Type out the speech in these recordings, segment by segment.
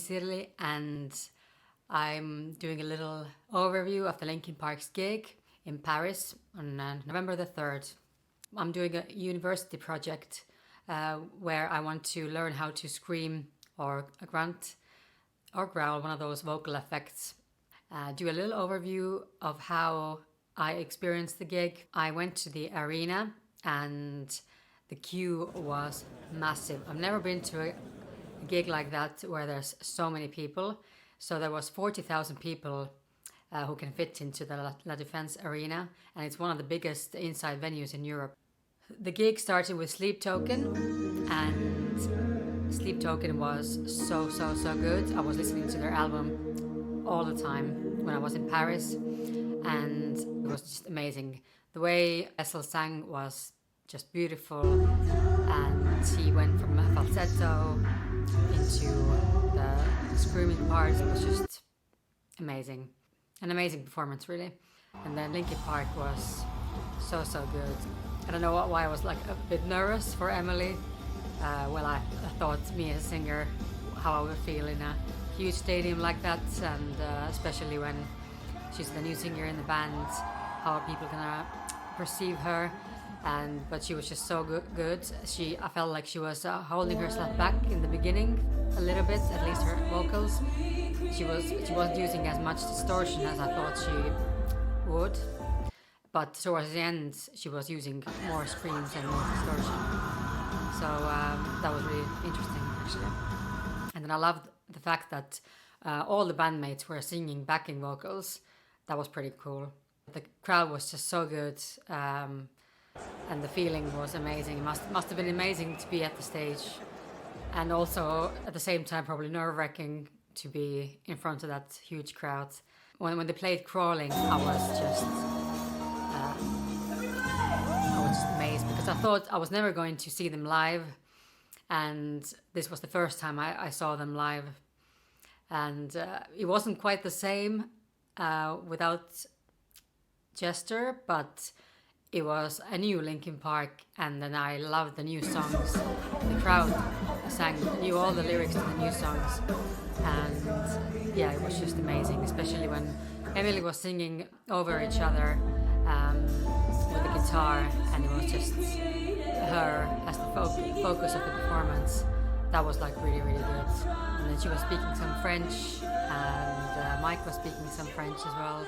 Greece, Italy, and I'm doing a little overview of the Linkin Park's gig in Paris on November the 3rd. I'm doing a university project where I want to learn how to scream or grunt or growl, one of those vocal effects. Do a little overview of how I experienced the gig. I went to the arena and the queue was massive. I've never been to a gig like that where there's so many people. So there was 40,000 people who can fit into the La Défense arena, and it's one of the biggest inside venues in Europe. The gig started with Sleep Token, and Sleep Token was so good. I was listening to their album all the time when I was in Paris, and it was just amazing. The way Essel sang was just beautiful, and he went from a falsetto into the screaming part. It was just amazing. An amazing performance, really. And then Linkin Park was so good. I don't know why I was like a bit nervous for Emily. I thought me as a singer, how I would feel in a huge stadium like that, and especially when she's the new singer in the band, how are people gonna perceive her? But she was just so good. I felt like she was holding herself back in the beginning a little bit, at least her vocals. She wasn't using as much distortion as I thought she would. But towards the end, she was using more screams and more distortion. So that was really interesting, actually. And then I loved the fact that all the bandmates were singing backing vocals. That was pretty cool. The crowd was just so good. And the feeling was amazing. It must have been amazing to be at the stage, and also at the same time probably nerve-wracking to be in front of that huge crowd. When they played Crawling, I was just amazed, because I thought I was never going to see them live, and this was the first time I saw them live, and it wasn't quite the same without Jester, but it was a new Linkin Park, and then I loved the new songs. The crowd knew all the lyrics to the new songs, and yeah, it was just amazing, especially when Emily was singing over each other with the guitar, and it was just her as the focus of the performance. That was like really good. And then she was speaking some French, and Mike was speaking some French as well.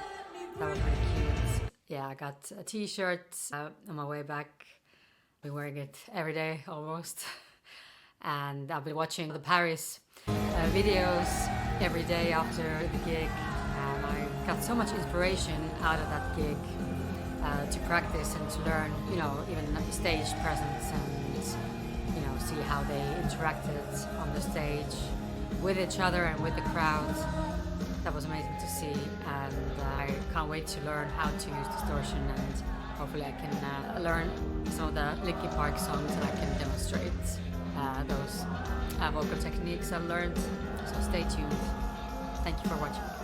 That was really cute. Yeah, I got a t-shirt on my way back. I've been wearing it every day almost. And I've been watching the Paris videos every day after the gig. And I got so much inspiration out of that gig to practice and to learn, even the stage presence, and, see how they interacted on the stage with each other and with the crowd. That was amazing to see, and I can't wait to learn how to use distortion, and hopefully I can learn some of the Linkin Park songs, and I can demonstrate those vocal techniques I've learned. So stay tuned. Thank you for watching.